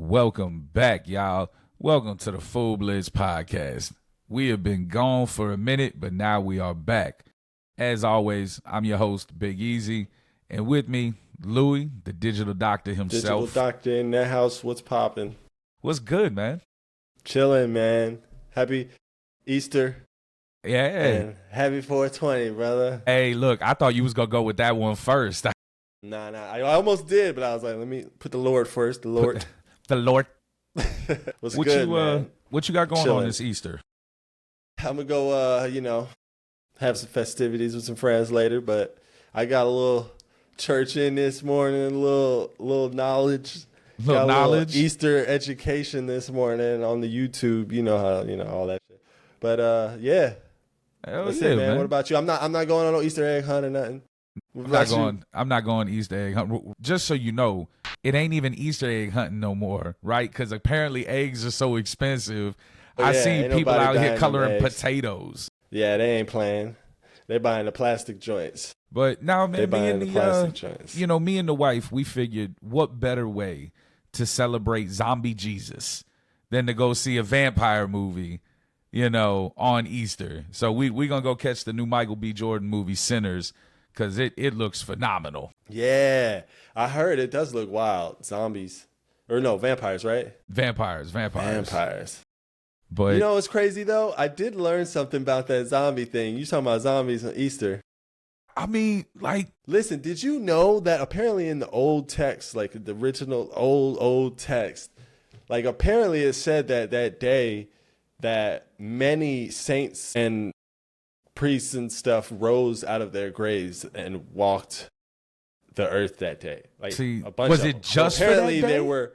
Welcome back, y'all. Welcome to the Full Blitz podcast. We have been gone for a minute, but now we are back. As always, I'm your host, Big Easy, and with me, Louis, the digital doctor himself. Digital doctor in that house. What's popping? What's good, man? Chilling, man. Happy Easter. Yeah. And happy 420, brother. Hey, look, I thought you was going to go with that one first. Nah. I almost did, but I was like, let me put the Lord first. The Lord. The Lord. What's good, man? What you got going Chilling on this Easter? I'm going to go, have some festivities with some friends later, but I got a little church in this morning, a little knowledge. Little knowledge? Little Easter education this morning on the YouTube. You know how, all that shit. But, yeah. Hell That's yeah, it, man. man. What about you? I'm not going on no Easter egg hunt or nothing. I'm not going Easter egg hunt. Just so you know, it ain't even Easter egg hunting no more, right? Because apparently eggs are so expensive. I seen people out here coloring potatoes. Yeah, they ain't playing. They buying the plastic joints. But now, man, me and the wife, we figured what better way to celebrate zombie Jesus than to go see a vampire movie, on Easter. So we gonna go catch the new Michael B. Jordan movie Sinners, because it looks phenomenal. Yeah, I heard it does look wild. Zombies. Or no, vampires, right? Vampires. But what's crazy, though? I did learn something about that zombie thing. You talking about zombies on Easter. I mean, listen, did you know that apparently in the old text, like the original old text, like apparently it said that day that many saints and priests and stuff rose out of their graves and walked the earth that day. Like, see, a bunch was of it them. just apparently for that day? There were,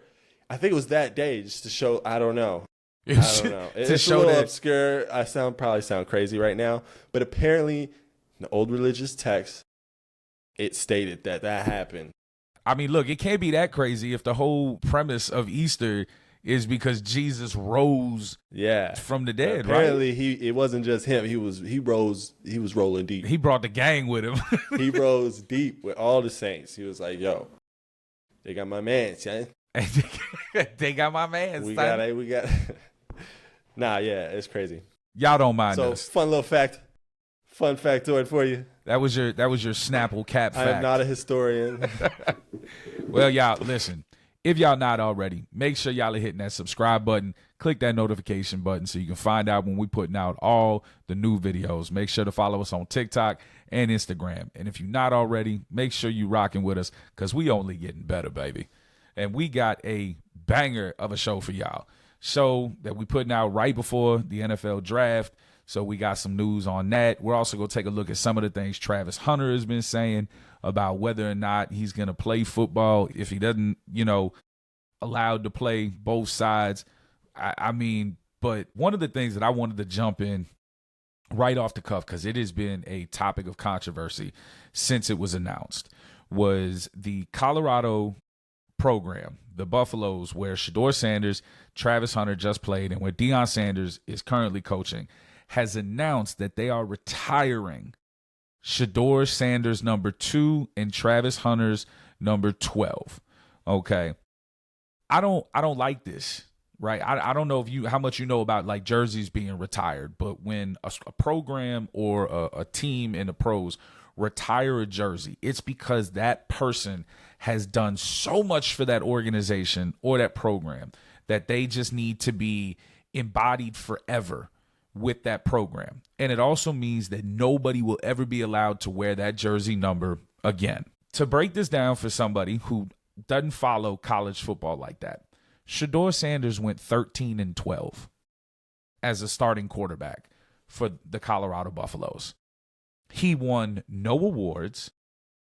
I think it was that day, just to show. I don't know. It's show a little that obscure. I probably sound crazy right now, but apparently in the old religious text, it stated that happened. I mean, look, it can't be that crazy if the whole premise of Easter is because Jesus rose from the dead, apparently, right? It wasn't just him. He rose rolling deep. He brought the gang with him. He rose deep with all the saints. He was like, yo, they got my man, son. They got my man, we got Nah, yeah, it's crazy. Y'all don't mind us. Fun factoid for you. That was your Snapple cap fact. I am not a historian. Well, y'all, listen. If y'all not already, make sure y'all are hitting that subscribe button. Click that notification button so you can find out when we're putting out all the new videos. Make sure to follow us on TikTok and Instagram. And if you're not already, make sure you rocking with us, because we only getting better, baby. And we got a banger of a show for y'all. Show that we putting out right before the NFL draft. So we got some news on that. We're also going to take a look at some of the things Travis Hunter has been saying about whether or not he's going to play football if he doesn't, allowed to play both sides. I mean, but one of the things that I wanted to jump in right off the cuff, because it has been a topic of controversy since it was announced, was the Colorado program, the Buffaloes, where Shedeur Sanders, Travis Hunter just played, and where Deion Sanders is currently coaching, has announced that they are retiring Shedeur Sanders number 2 and Travis Hunter's number 12. Okay. I don't like this, right? I don't know how much you know about like jerseys being retired, but when a program or a team in the pros retire a jersey, it's because that person has done so much for that organization or that program that they just need to be embodied forever with that program. And it also means that nobody will ever be allowed to wear that jersey number again. To break this down for somebody who doesn't follow college football like that, Shedeur Sanders went 13-12 as a starting quarterback for the Colorado Buffaloes. He won no awards.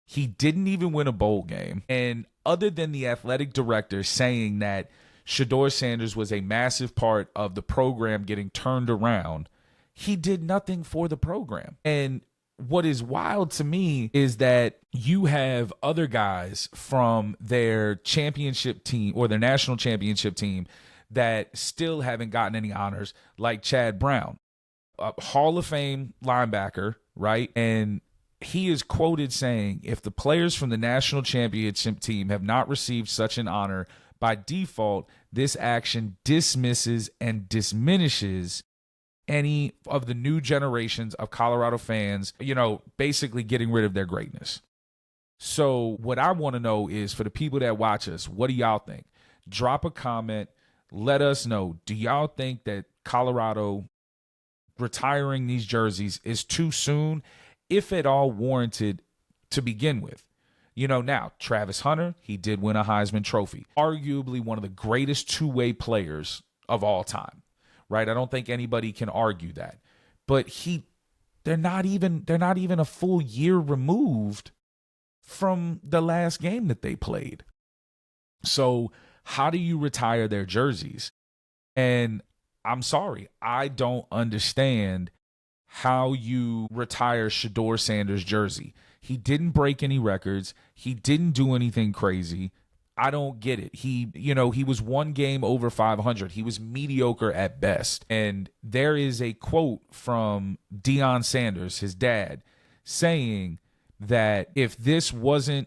He didn't even win a bowl game. And other than the athletic director saying that Shedeur Sanders was a massive part of the program getting turned around, he did nothing for the program. And what is wild to me is that you have other guys from their championship team or their national championship team that still haven't gotten any honors, like Chad Brown, a Hall of Fame linebacker, right? And he is quoted saying, if the players from the national championship team have not received such an honor by default, this action dismisses and diminishes any of the new generations of Colorado fans, basically getting rid of their greatness. So what I want to know is, for the people that watch us, what do y'all think? Drop a comment. Let us know. Do y'all think that Colorado retiring these jerseys is too soon, if at all warranted to begin with? Now, Travis Hunter, he did win a Heisman Trophy. Arguably one of the greatest two-way players of all time, right? I don't think anybody can argue that. But they're not even a full year removed from the last game that they played. So how do you retire their jerseys? And I'm sorry, I don't understand how you retire Shedeur Sanders' jersey. He didn't break any records. He didn't do anything crazy. I don't get it. He was one game over 500. He was mediocre at best. And there is a quote from Deion Sanders, his dad, saying that if this wasn't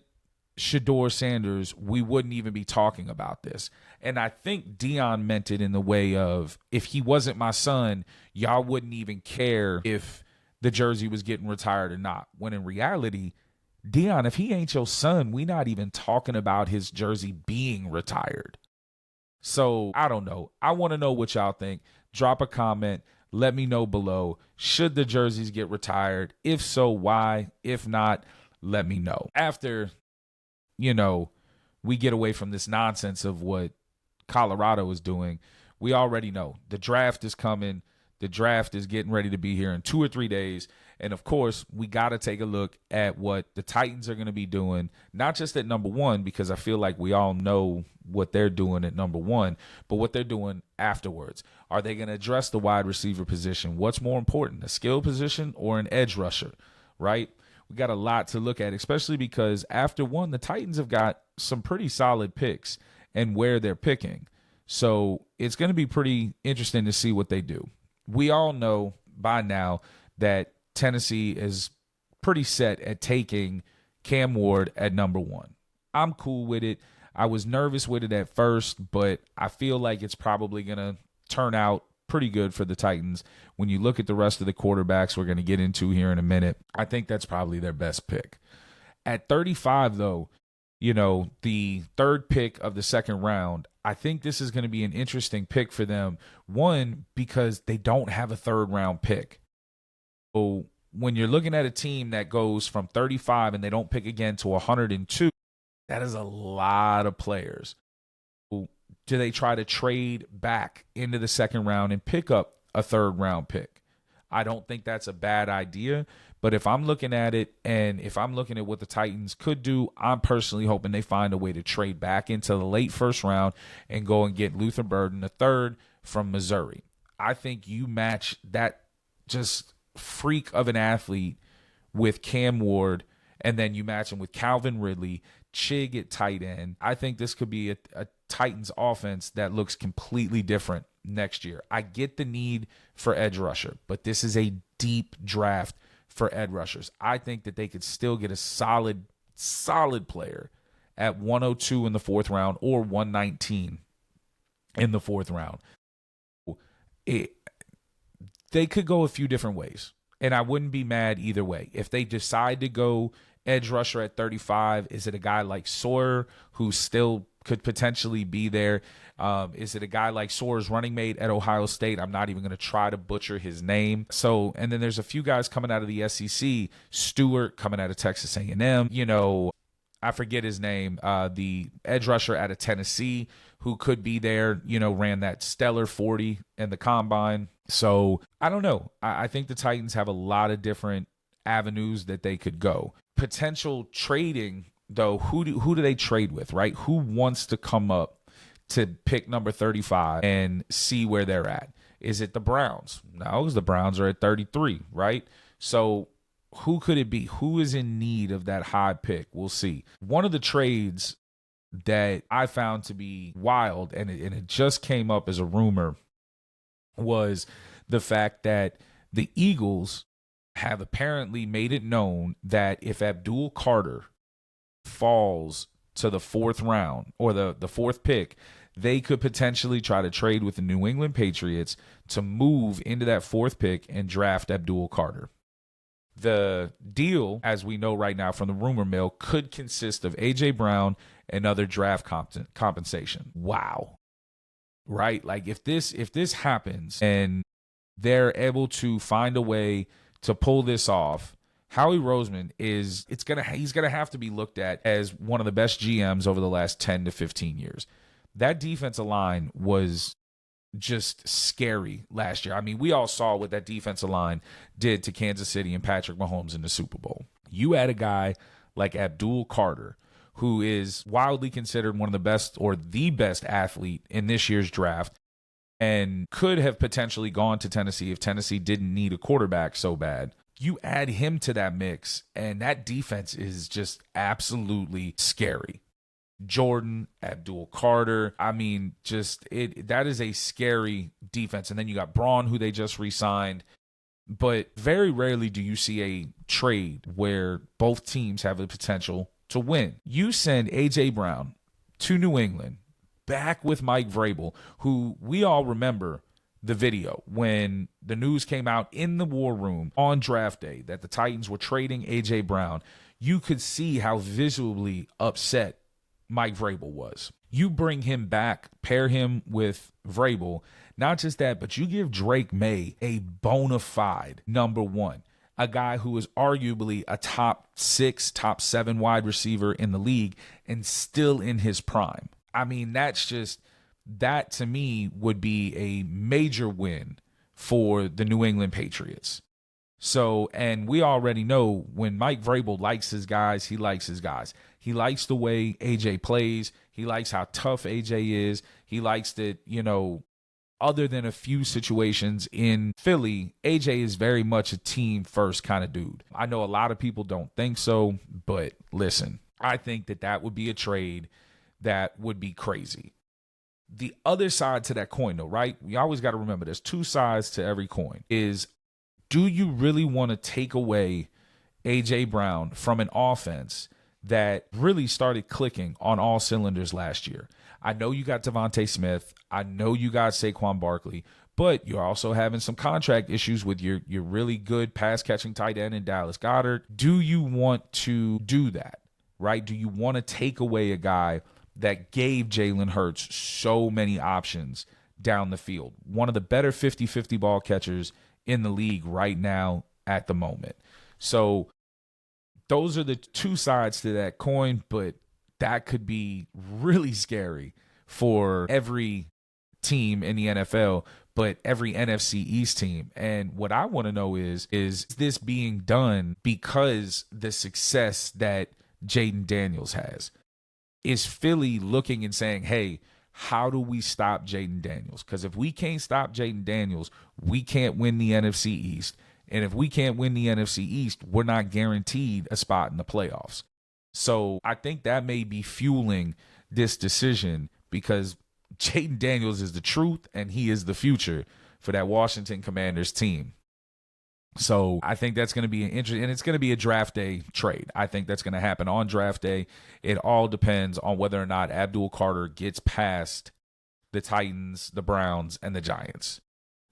Shedeur Sanders, we wouldn't even be talking about this. And I think Deion meant it in the way of, if he wasn't my son, y'all wouldn't even care if the jersey was getting retired or not. When in reality, Deion, if he ain't your son, we not even talking about his jersey being retired. So I don't know. I want to know what y'all think. Drop a comment. Let me know below. Should the jerseys get retired? If so, why? If not, let me know. After, we get away from this nonsense of what Colorado is doing, we already know the draft is coming. The draft is getting ready to be here in 2 or 3 days. And of course, we got to take a look at what the Titans are going to be doing, not just at number 1, because I feel like we all know what they're doing at number 1, but what they're doing afterwards. Are they going to address the wide receiver position? What's more important, a skill position or an edge rusher, right? We got a lot to look at, especially because after 1, the Titans have got some pretty solid picks and where they're picking. So it's going to be pretty interesting to see what they do. We all know by now that Tennessee is pretty set at taking Cam Ward at number 1. I'm cool with it. I was nervous with it at first, but I feel like it's probably going to turn out pretty good for the Titans. When you look at the rest of the quarterbacks we're going to get into here in a minute, I think that's probably their best pick. At 35, though, the third pick of the second round, I think this is going to be an interesting pick for them. One, because they don't have a third round pick. So when you're looking at a team that goes from 35 and they don't pick again to 102, that is a lot of players. Do they try to trade back into the second round and pick up a third round pick? I don't think that's a bad idea. But if I'm looking at it, and if I'm looking at what the Titans could do, I'm personally hoping they find a way to trade back into the late first round and go and get Luther Burden III from Missouri. I think you match that just freak of an athlete with Cam Ward, and then you match him with Calvin Ridley, Chig at tight end. I think this could be a Titans offense that looks completely different next year. I get the need for edge rusher, but this is a deep draft for edge rushers. I think that they could still get a solid player at 102 in the 4th round or 119 in the 4th round. They could go a few different ways, and I wouldn't be mad either way. If they decide to go edge rusher at 35, is it a guy like Sawyer who still could potentially be there? Is it a guy like Sawyer's running mate at Ohio State? I'm not even going to try to butcher his name. So, and then there's a few guys coming out of the SEC. Stewart coming out of Texas A&M. I forget his name. The edge rusher out of Tennessee who could be there, ran that stellar 40 in the combine. So I don't know. I think the Titans have a lot of different avenues that they could go. Potential trading, though, who do they trade with, right? Who wants to come up to pick number 35 and see where they're at? Is it the Browns? No, because the Browns are at 33, right? So who could it be? Who is in need of that high pick? We'll see. One of the trades that I found to be wild, and it just came up as a rumor, was the fact that the Eagles have apparently made it known that if Abdul Carter falls to the 4th round or the 4th pick, they could potentially try to trade with the New England Patriots to move into that 4th pick and draft Abdul Carter. The deal, as we know right now from the rumor mill, could consist of A.J. Brown and other draft compensation. Wow. Right? Like if this happens and they're able to find a way to pull this off, Howie Roseman he's gonna have to be looked at as one of the best GMs over the last 10 to 15 years. That defensive line was just scary last year. I mean, we all saw what that defensive line did to Kansas City and Patrick Mahomes in the Super Bowl. You add a guy like Abdul Carter, who is wildly considered one of the best or the best athlete in this year's draft, and could have potentially gone to Tennessee if Tennessee didn't need a quarterback so bad. You add him to that mix, and that defense is just absolutely scary. Jordan, Abdul Carter, I mean, that is a scary defense. And then you got Braun, who they just re-signed. But very rarely do you see a trade where both teams have the potential to win. You send A.J. Brown to New England, back with Mike Vrabel, who we all remember the video when the news came out in the war room on draft day that the Titans were trading A.J. Brown. You could see how visually upset Mike Vrabel was. You bring him back, pair him with Vrabel. Not just that, but you give Drake May a bona fide number 1, a guy who is arguably a top 6, top 7 wide receiver in the league and still in his prime. I mean, that to me would be a major win for the New England Patriots. So, and we already know when Mike Vrabel likes his guys, he likes his guys. He likes the way AJ plays. He likes how tough AJ is. He likes that, other than a few situations in Philly, AJ is very much a team first kind of dude. I know a lot of people don't think so, but listen, I think that would be a trade that would be crazy. The other side to that coin, though, right? We always got to remember there's 2 sides to every coin. Do you really want to take away A.J. Brown from an offense that really started clicking on all cylinders last year? I know you got Devontae Smith. I know you got Saquon Barkley, but you're also having some contract issues with your really good pass-catching tight end in Dallas Goedert. Do you want to do that, right? Do you want to take away a guy that gave Jalen Hurts so many options down the field? One of the better 50-50 ball catchers in the league right now at the moment. So those are the 2 sides to that coin, but that could be really scary for every team in the NFL, but every NFC East team. And what I want to know is this being done because the success that Jaden Daniels has? Is Philly looking and saying, hey, how do we stop Jaden Daniels? Because if we can't stop Jaden Daniels, we can't win the NFC East. And if we can't win the NFC East, we're not guaranteed a spot in the playoffs. So I think that may be fueling this decision because Jaden Daniels is the truth and he is the future for that Washington Commanders team. So I think that's going to be an interesting, and it's going to be a draft day trade. I think that's going to happen on draft day. It all depends on whether or not Abdul Carter gets past the Titans, the Browns, and the Giants.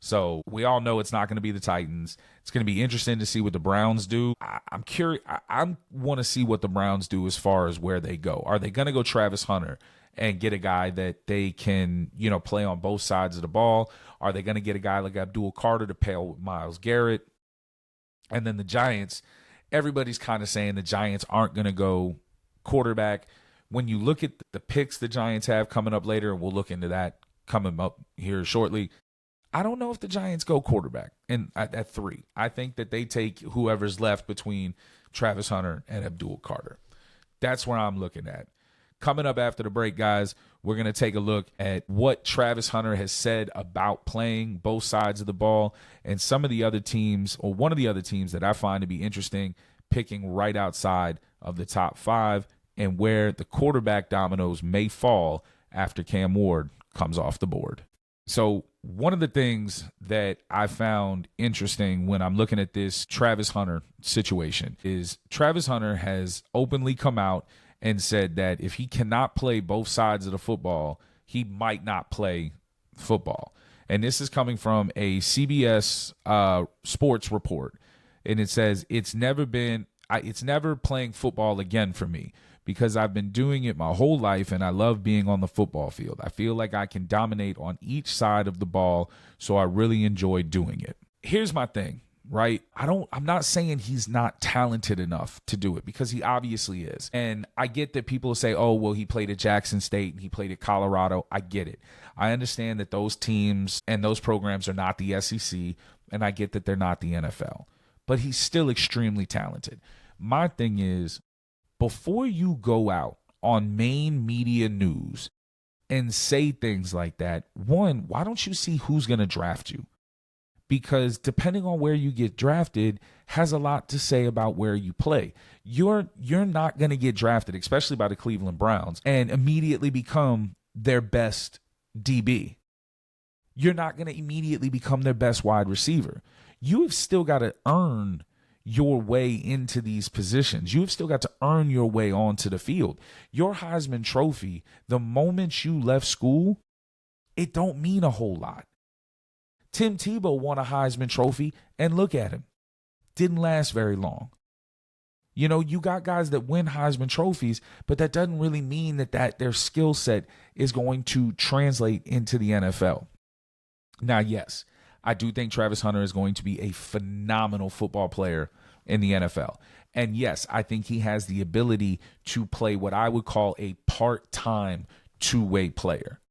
So we all know it's not going to be the Titans. It's going to be interesting to see what the Browns do. I'm curious. I want to see what the Browns do as far as where they go. Are they going to go Travis Hunter and get a guy that they can, play on both sides of the ball? Are they going to get a guy like Abdul Carter to pair with Myles Garrett? And then the Giants, everybody's kind of saying the Giants aren't going to go quarterback. When you look at the picks the Giants have coming up later, and we'll look into that coming up here shortly, I don't know if the Giants go quarterback at 3. I think that they take whoever's left between Travis Hunter and Abdul Carter. That's where I'm looking at. Coming up after the break, guys, we're going to take a look at what Travis Hunter has said about playing both sides of the ball and some of the other teams, or one of the other teams that I find to be interesting, picking right outside of the top 5 and where the quarterback dominoes may fall after Cam Ward comes off the board. So one of the things that I found interesting when I'm looking at this Travis Hunter situation is Travis Hunter has openly come out and said that if he cannot play both sides of the football, he might not play football. And this is coming from a CBS sports report. And it says, it's never playing football again for me because I've been doing it my whole life and I love being on the football field. I feel like I can dominate on each side of the ball, so I really enjoy doing it. Here's my thing, right? I'm not saying he's not talented enough to do it, because he obviously is. And I get that people say, oh, well, he played at Jackson State and he played at Colorado. I get it. I understand that those teams and those programs are not the SEC, and I get that they're not the NFL. But he's still extremely talented. My thing is, before you go out on main media news and say things like that, one, why don't you see who's going to draft you? Because depending on where you get drafted has a lot to say about where you play. You're not going to get drafted, especially by the Cleveland Browns, and immediately become their best DB. You're not going to immediately become their best wide receiver. You have still got to earn your way into these positions. You've still got to earn your way onto the field. Your Heisman Trophy, the moment you left school, it don't mean a whole lot. Tim Tebow won a Heisman Trophy, and look at him. Didn't last very long. You know, you got guys that win Heisman Trophies, but that doesn't really mean that their skill set is going to translate into the NFL. Now, yes, I do think Travis Hunter is going to be a phenomenal football player in the NFL. And yes, I think he has the ability to play what I would call a part-time two-way player.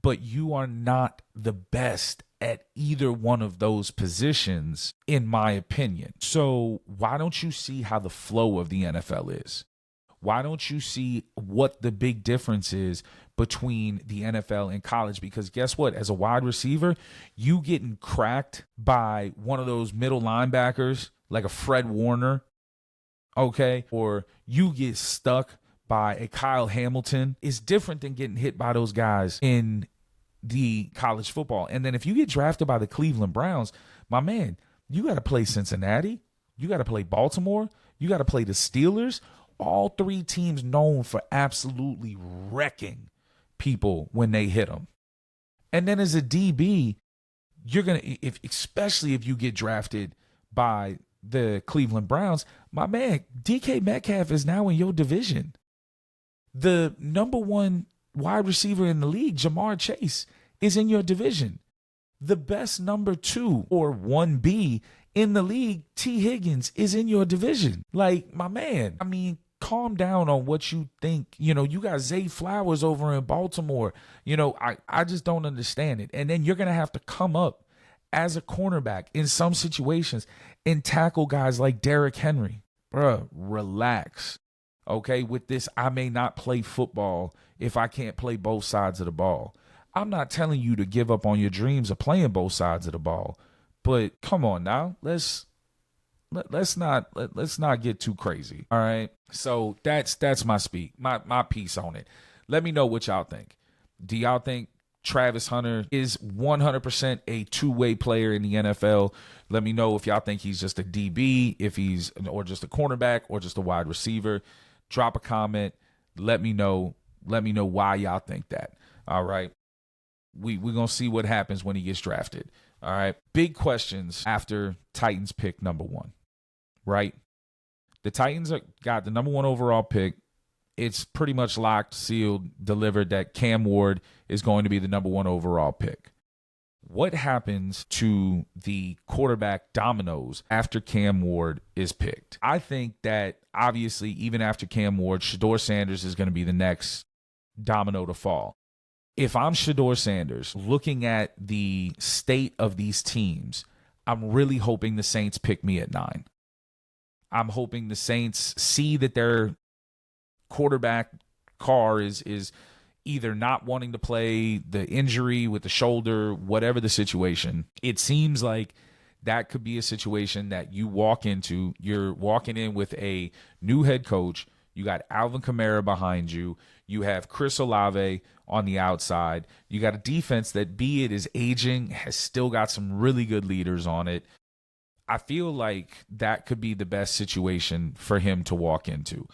But you are not the best at either one of those positions, in my opinion. So why don't you see how the flow of the NFL is? Why don't you see what the big difference is between the NFL and college? Because guess what? As a wide receiver, you getting cracked by one of those middle linebackers like a Fred Warner, okay? Or you get stuck by a Kyle Hamilton is different than getting hit by those guys in the college football. And then if you get drafted by the Cleveland Browns, my man, you got to play Cincinnati. You got to play Baltimore. You got to play the Steelers. All three teams known for absolutely wrecking people when they hit them. And then as a DB, you're going to, especially if you get drafted by the Cleveland Browns, my man, DK Metcalf is now in your division. The number one wide receiver in the league, Jamar Chase, is in your division. The best number 2 or 1B in the league, T. Higgins, is in your division. Like, my man, I mean, calm down on what you think. You know, you got Zay Flowers over in Baltimore. You know, I just don't understand it. And then you're going to have to come up as a cornerback in some situations and tackle guys like Derrick Henry. Bruh, relax. Okay, with this, I may not play football if I can't play both sides of the ball. I'm not telling you to give up on your dreams of playing both sides of the ball, but come on now, let's not get too crazy. All right. So that's my my piece on it. Let me know what y'all think. Do y'all think Travis Hunter is 100% a two-way player in the NFL? Let me know if y'all think he's just a DB, or just a cornerback, or just a wide receiver. Drop a comment. Let me know why y'all think that. All right. We're going to see what happens when he gets drafted. All right. Big questions after Titans pick number 1, right? The Titans got the number 1 overall pick. It's pretty much locked, sealed, delivered that Cam Ward is going to be the number 1 overall pick. What happens to the quarterback dominoes after Cam Ward is picked? I think that obviously even after Cam Ward, Shedeur Sanders is going to be the next domino to fall. If I'm Shedeur Sanders, looking at the state of these teams, I'm really hoping the Saints pick me at 9. I'm hoping the Saints see that their quarterback Carr is either not wanting to play, the injury with the shoulder, whatever the situation. It seems like that could be a situation that you walk into. You're walking in with a new head coach. You got Alvin Kamara behind you. You have Chris Olave on the outside. You got a defense that, be it is aging, has still got some really good leaders on it. I feel like that could be the best situation for him to walk into.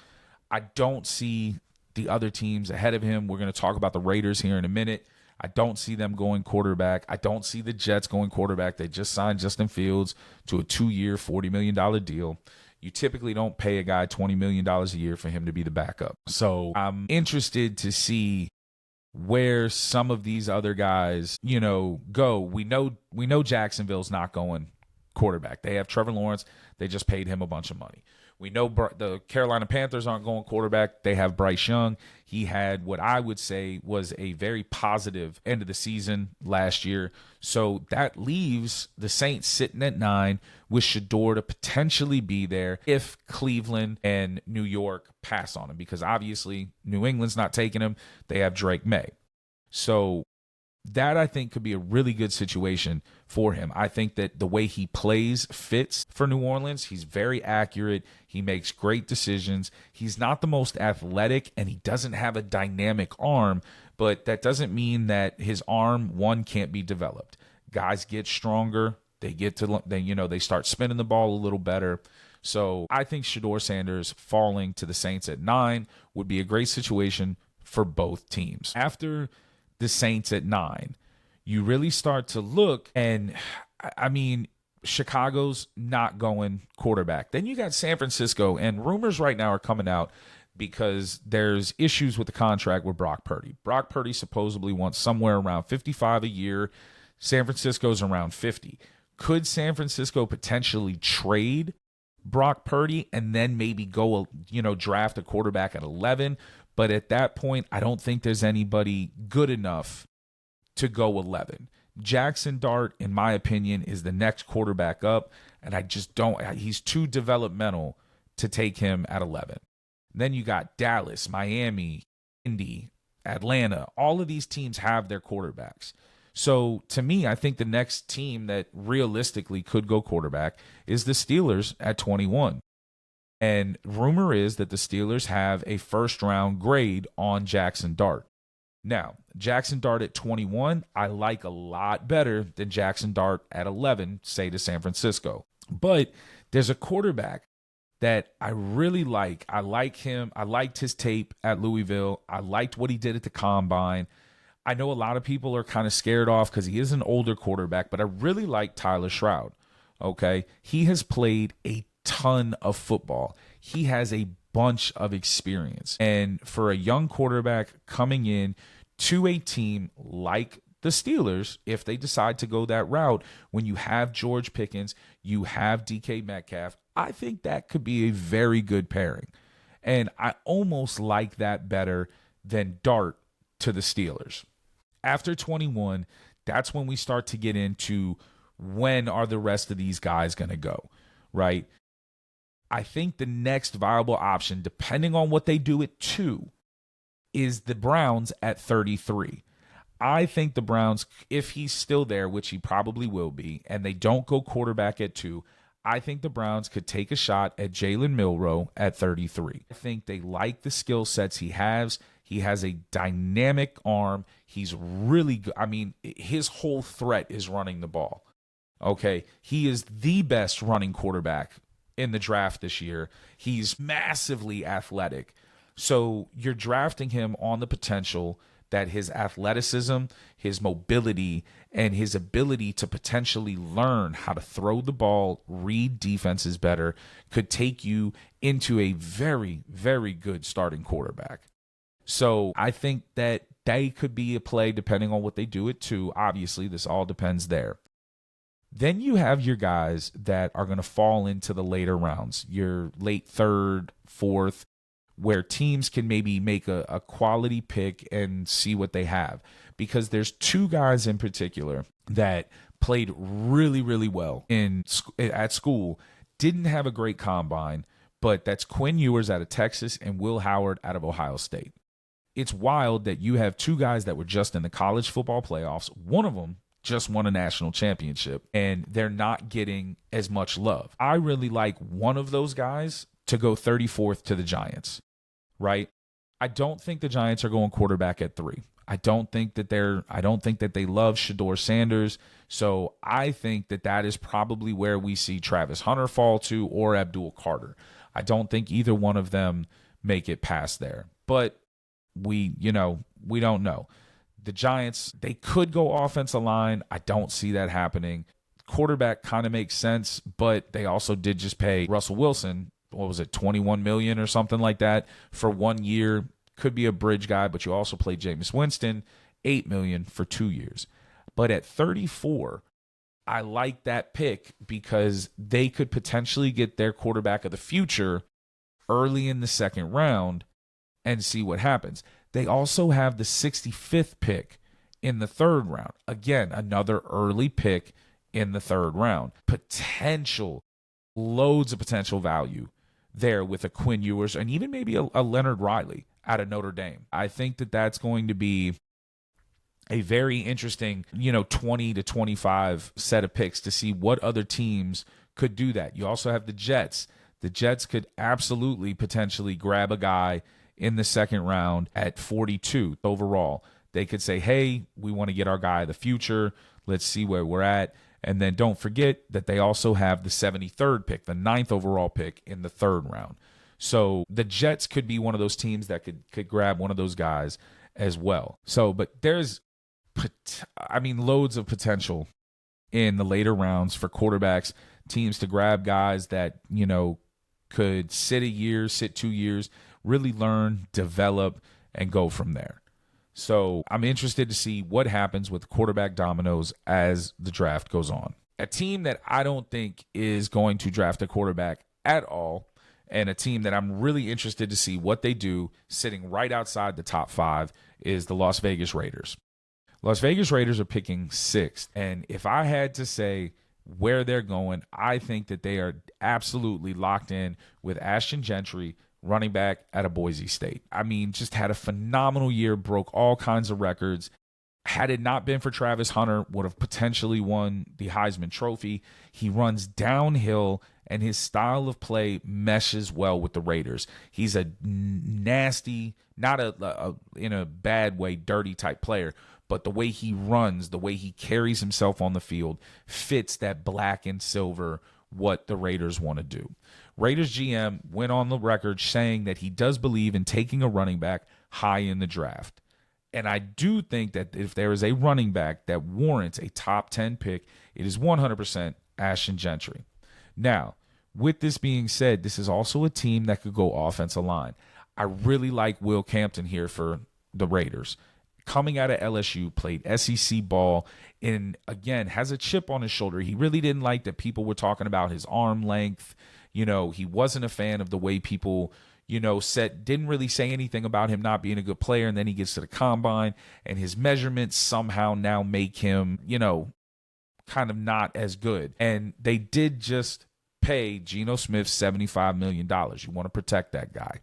I don't see the other teams ahead of him. We're going to talk about the Raiders here in a minute. I don't see them going quarterback. I don't see the Jets going quarterback. They just signed Justin Fields to a 2-year, $40 million deal. You typically don't pay a guy $20 million a year for him to be the backup. So I'm interested to see where some of these other guys, go. We know Jacksonville's not going quarterback. They have Trevor Lawrence. They just paid him a bunch of money. We know the Carolina Panthers aren't going quarterback. They have Bryce Young. He had what I would say was a very positive end of the season last year. So that leaves the Saints sitting at 9 with Shador to potentially be there if Cleveland and New York pass on him, because obviously New England's not taking him. They have Drake May. So that, I think, could be a really good situation for him. I think that the way he plays fits for New Orleans. He's very accurate. He makes great decisions. He's not the most athletic, and he doesn't have a dynamic arm, but that doesn't mean that his arm, one, can't be developed. Guys get stronger. They start spinning the ball a little better. So I think Shador Sanders falling to the Saints at 9 would be a great situation for both teams. After the Saints at 9, you really start to look, and I mean, Chicago's not going quarterback. Then you got San Francisco, and rumors right now are coming out because there's issues with the contract with Brock Purdy. Brock Purdy supposedly wants somewhere around $55 a year. San Francisco's around 50. Could San Francisco potentially trade Brock Purdy and then maybe go, draft a quarterback at 11? But at that point, I don't think there's anybody good enough to go 11. Jackson Dart, in my opinion, is the next quarterback up, and I just don't. He's too developmental to take him at 11. Then you got Dallas, Miami, Indy, Atlanta. All of these teams have their quarterbacks. So to me, I think the next team that realistically could go quarterback is the Steelers at 21. And rumor is that the Steelers have a first-round grade on Jackson Dart. Now, Jackson Dart at 21, I like a lot better than Jackson Dart at 11, say to San Francisco. But there's a quarterback that I really like. I like him. I liked his tape at Louisville. I liked what he did at the Combine. I know a lot of people are kind of scared off because he is an older quarterback, but I really like Tyler Stroud. Okay? He has played a ton of football. He has a bunch of experience. And for a young quarterback coming in to a team like the Steelers, if they decide to go that route, when you have George Pickens, you have DK Metcalf, I think that could be a very good pairing. And I almost like that better than Dart to the Steelers. After 21, that's when we start to get into when are the rest of these guys going to go, right? I think the next viable option, depending on what they do at 2, is the Browns at 33. I think the Browns, if he's still there, which he probably will be, and they don't go quarterback at 2, I think the Browns could take a shot at Jalen Milroe at 33. I think they like the skill sets he has. He has a dynamic arm. He's really good. I mean, his whole threat is running the ball. Okay? He is the best running quarterback in the draft this year. He's massively athletic. So you're drafting him on the potential that his athleticism, his mobility, and his ability to potentially learn how to throw the ball, read defenses better, could take you into a very, very good starting quarterback. So I think that they could be a play depending on what they do at 2. Obviously, this all depends there. Then you have your guys that are going to fall into the later rounds, your late 3rd, 4th, where teams can maybe make a quality pick and see what they have. Because there's 2 guys in particular that played really, really well at school, didn't have a great combine, but that's Quinn Ewers out of Texas and Will Howard out of Ohio State. It's wild that you have 2 guys that were just in the college football playoffs. One of them just won a national championship, and they're not getting as much love. I really like one of those guys to go 34th to the Giants, right? I don't think the Giants are going quarterback at 3. I don't think that they love Shador Sanders. So I think that is probably where we see Travis Hunter fall to, or Abdul Carter. I don't think either one of them make it past there. But we don't know. The Giants, they could go offensive line. I don't see that happening. Quarterback kind of makes sense, but they also did just pay Russell Wilson, what was it, $21 million or something like that for 1 year. Could be a bridge guy, but you also play Jameis Winston, $8 million for 2 years. But at 34, I like that pick because they could potentially get their quarterback of the future early in the second round and see what happens. They also have the 65th pick in the third round. Again, another early pick in the third round. Loads of potential value there with a Quinn Ewers and even maybe a Leonard Riley out of Notre Dame. I think that that's going to be a very interesting, 20 to 25 set of picks to see what other teams could do that. You also have the Jets. The Jets could absolutely potentially grab a guy in the second round at 42 overall. They could say, hey, we want to get our guy of the future. Let's see where we're at. And then don't forget that they also have the 73rd pick, the 9th overall pick in the third round. So the Jets could be one of those teams that could grab one of those guys as well. So, but there's, loads of potential in the later rounds for quarterbacks, teams to grab guys that, could sit a year, sit 2 years, really learn, develop, and go from there. So I'm interested to see what happens with quarterback dominoes as the draft goes on. A team that I don't think is going to draft a quarterback at all, and a team that I'm really interested to see what they do sitting right outside the top 5 is the Las Vegas Raiders. Las Vegas Raiders are picking 6th, and if I had to say where they're going, I think that they are absolutely locked in with Ashton Gentry, running back out of Boise State. Just had a phenomenal year, broke all kinds of records. Had it not been for Travis Hunter, would have potentially won the Heisman Trophy. He runs downhill, and his style of play meshes well with the Raiders. He's a nasty, not in a bad way, dirty type player, but the way he runs, the way he carries himself on the field fits that black and silver, what the Raiders want to do. Raiders GM went on the record saying that he does believe in taking a running back high in the draft. And I do think that if there is a running back that warrants a top 10 pick, it is 100% Ashton Gentry. Now, with this being said, this is also a team that could go offensive line. I really like Will Campton here for the Raiders. Coming out of LSU, played SEC ball, and again, has a chip on his shoulder. He really didn't like that people were talking about his arm length. He wasn't a fan of the way people, didn't really say anything about him not being a good player. And then he gets to the combine and his measurements somehow now make him, kind of not as good. And they did just pay Geno Smith $75 million. You want to protect that guy.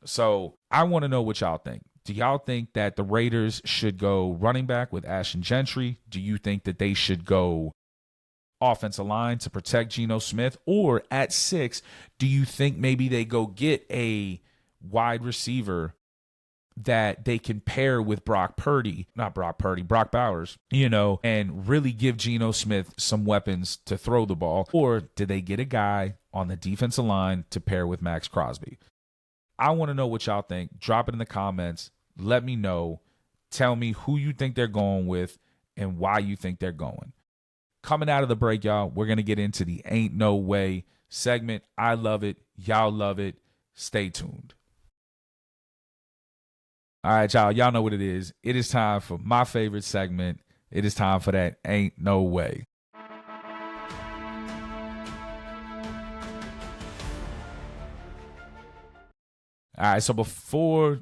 So I want to know what y'all think. Do y'all think that the Raiders should go running back with Ashton Gentry? Do you think that they should go offensive line to protect Geno Smith? Or at 6, do you think maybe they go get a wide receiver that they can pair with Brock Bowers, and really give Geno Smith some weapons to throw the ball? Or do they get a guy on the defensive line to pair with Max Crosby? I want to know what y'all think. Drop it in the comments. Let me know. Tell me who you think they're going with and why you think they're going. Coming out of the break, y'all, we're going to get into the Ain't No Way segment. I love it. Y'all love it. Stay tuned. All right, y'all. Y'all know what it is. It is time for my favorite segment. It is time for that Ain't No Way. All right, so before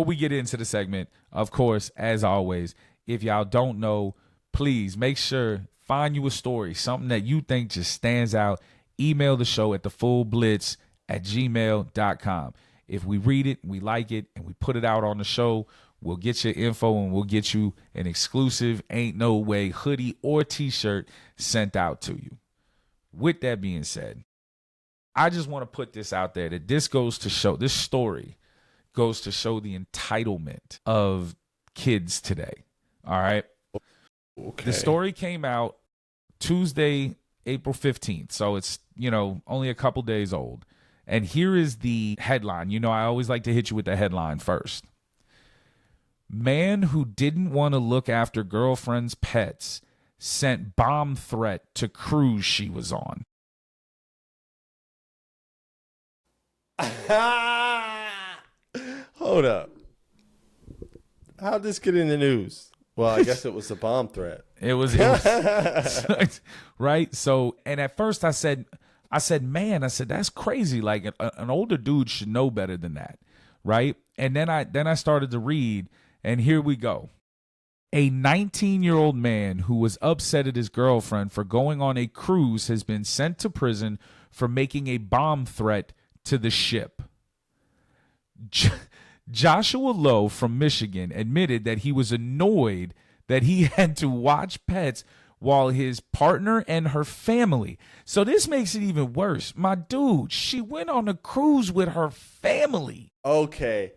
we get into the segment, of course, as always, if y'all don't know, please make sure, find you a story, something that you think just stands out. Email the show at thefullblitz@gmail.com. If we read it, we like it, and we put it out on the show, we'll get your info and we'll get you an exclusive Ain't No Way hoodie or t-shirt sent out to you. With that being said, I just want to put this out there that this story goes to show the entitlement of kids today. All right. Okay. The story came out Tuesday, April 15th. So it's, only a couple days old. And here is the headline. You know, I always like to hit you with the headline first. Man who didn't want to look after girlfriend's pets sent bomb threat to cruise she was on. Hold up. How'd this get in the news? Well, I guess it was a bomb threat. It was right. So, and at first I said, man, that's crazy. Like an older dude should know better than that, right? And then I started to read, and here we go. A 19-year-old man who was upset at his girlfriend for going on a cruise has been sent to prison for making a bomb threat to the ship. Joshua Lowe from Michigan admitted that he was annoyed that he had to watch pets while his partner and her family. So this makes it even worse. My dude, she went on a cruise with her family. Okay.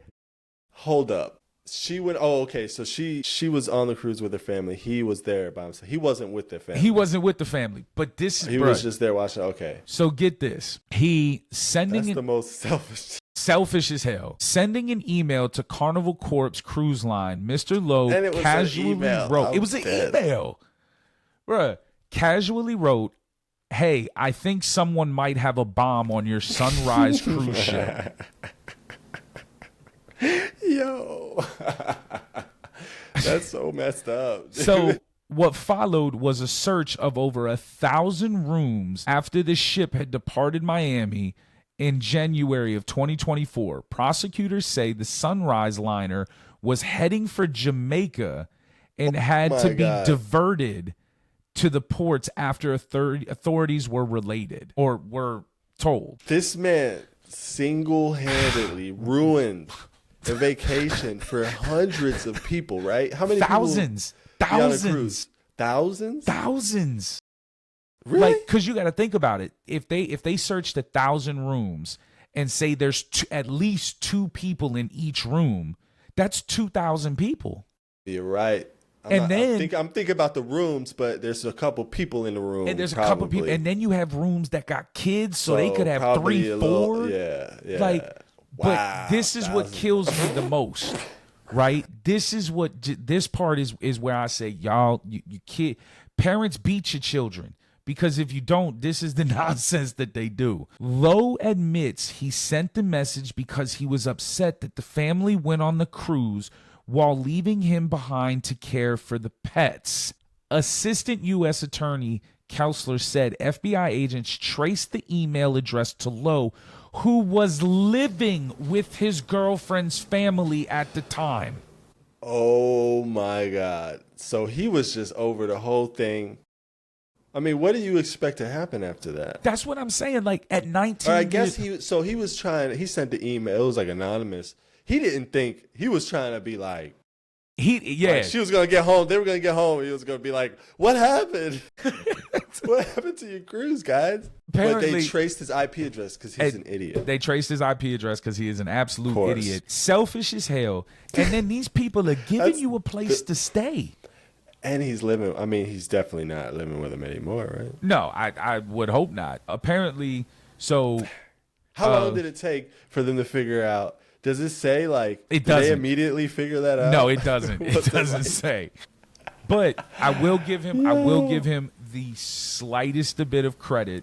Hold up. She went, okay. So she was on the cruise with her family. He was there by himself. He wasn't with their family. He wasn't with the family. But this is, he was just there watching. Okay. So get this. That's the most selfish as hell. Sending an email to Carnival Corp's cruise line, Mr. Lowe casually wrote. It was an email. Bruh, casually wrote, "Hey, I think someone might have a bomb on your Sunrise cruise ship." Yo. That's so messed up. So what followed was a search of over 1,000 rooms after the ship had departed Miami in January of 2024. Prosecutors say the Sunrise liner was heading for Jamaica and had to be diverted to the ports after authorities were told. This man single-handedly ruined a vacation for hundreds of people, right? How many Thousands. people on a cruise? Thousands? Really? Like, because you got to think about it. If they searched 1,000 rooms and say there's at least 2 people in each room, that's 2,000 people. You're right. I'm thinking about the rooms, but there's a couple people in the room. And there's a couple people, and then you have rooms that got kids, so they could have 3, 4. Yeah. Like, wow, but this is what kills me the most, right? This part is where I say, y'all, you parents beat your children. Because if you don't, this is the nonsense that they do. Lowe admits he sent the message because he was upset that the family went on the cruise while leaving him behind to care for the pets. Assistant U.S. Attorney Kessler said FBI agents traced the email address to Lowe, who was living with his girlfriend's family at the time. Oh, my God. So he was just over the whole thing. I mean, what do you expect to happen after that? That's what I'm saying. Like, at 19 I guess he sent the email. It was like anonymous. He didn't think, he was trying to be like, like she was going to get home. They were going to get home. He was going to be like, what happened? What happened to your cruise, guys? Apparently, but they traced his IP address because he's an idiot. They traced his IP address because he is an absolute idiot. Selfish as hell. And then these people are giving you a place to stay. And he's definitely not living with him anymore, right? No, I would hope not. Apparently, so... How long did it take for them to figure out? Does it say, like, did they immediately figure that out? No, it doesn't. It doesn't say. But I will give him the slightest bit of credit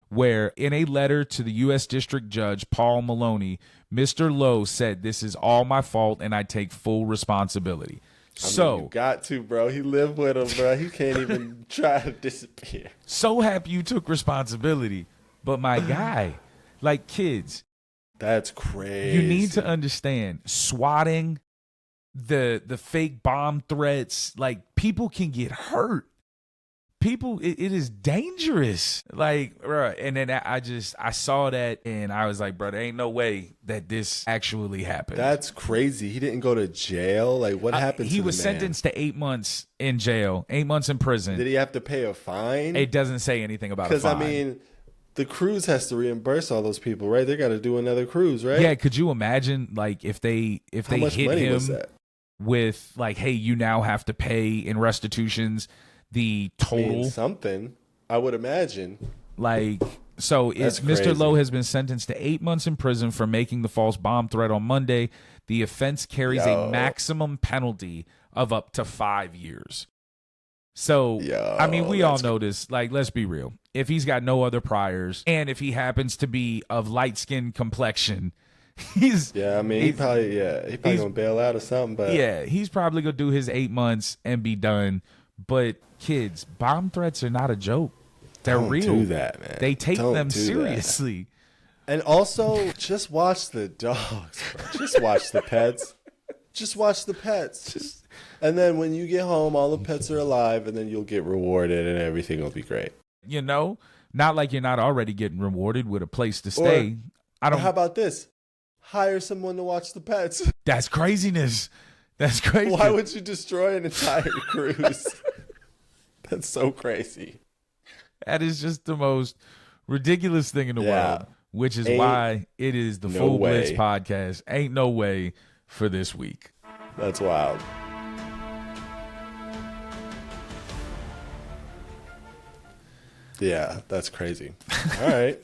where in a letter to the U.S. District Judge Paul Maloney, Mr. Lowe said, "This is all my fault and I take full responsibility." You got to, bro. He lived with him, bro. He can't even try to disappear. So happy you took responsibility. But my guy, like, kids. That's crazy. You need to understand, swatting, the fake bomb threats, like, people can get hurt. People, it is dangerous. Like, bro, and then I saw that and I was like, bro, there ain't no way that this actually happened. That's crazy. He didn't go to jail. Like, what happened to He the was man? sentenced to 8 months in jail, 8 months in prison. Did he have to pay a fine? It doesn't say anything about a fine. Because, I mean, the cruise has to reimburse all those people, right? They got to do another cruise, right? Yeah, could you imagine, like, if they hit him with, like, hey, you now have to pay in restitutions the total, something, I would imagine. like, So That's Mr. crazy. Lowe has been sentenced to 8 months in prison for making the false bomb threat on Monday. The offense carries a maximum penalty of up to 5 years. So, I mean, we all know this. Like, let's be real. If he's got no other priors, and if he happens to be of light-skinned complexion, he's he probably gonna bail out or something. But he's probably gonna do his 8 months and be done. But kids, bomb threats are not a joke. They're real. Don't do that, man. They take Don't them do seriously. That. And also, just watch the dogs, bro. Just watch the pets. Just watch the pets. And then when you get home, all the pets are alive, and then you'll get rewarded, and everything will be great. You know, not like you're not already getting rewarded with a place to stay. How about this? Hire someone to watch the pets. That's craziness. That's crazy. Why would you destroy an entire cruise? That's so crazy. That is just the most ridiculous thing in the world, which is why it is the Full Blitz podcast. Ain't no way for this week. That's wild. Yeah, that's crazy. All right.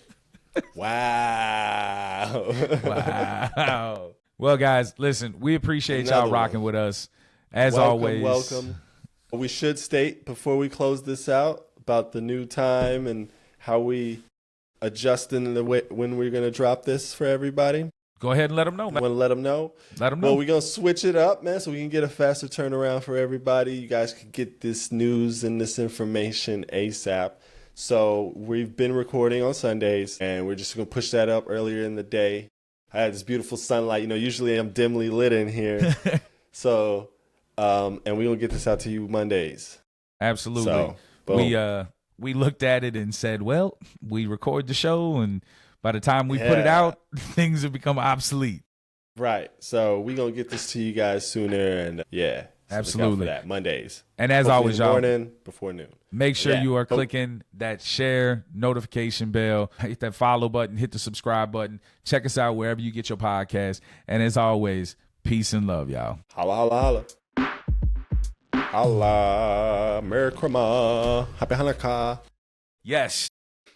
Wow. Wow. Well, guys, listen, we appreciate y'all rocking with us. As always. Welcome. We should state before we close this out about the new time and how we adjusting the way when we're going to drop this for everybody. Go ahead and let them know, man. Want to let them know? Let them know. Well, we're going to switch it up, man, so we can get a faster turnaround for everybody. You guys can get this news and this information ASAP. So we've been recording on Sundays, and we're just going to push that up earlier in the day. I had this beautiful sunlight. You know, usually I'm dimly lit in here. So, and we're going to get this out to you Mondays. Absolutely. So, boom. We looked at it and said, well, we record the show, and by the time we put it out, things have become obsolete. Right. So we're going to get this to you guys sooner, and absolutely. For that, Mondays. And as always, y'all, morning before noon. Make sure you are clicking that share notification bell, hit that follow button, hit the subscribe button. Check us out wherever you get your podcast. And as always, peace and love, y'all. Holla, holla, holla. Holla. Merry Christmas. Happy Hanukkah. Yes.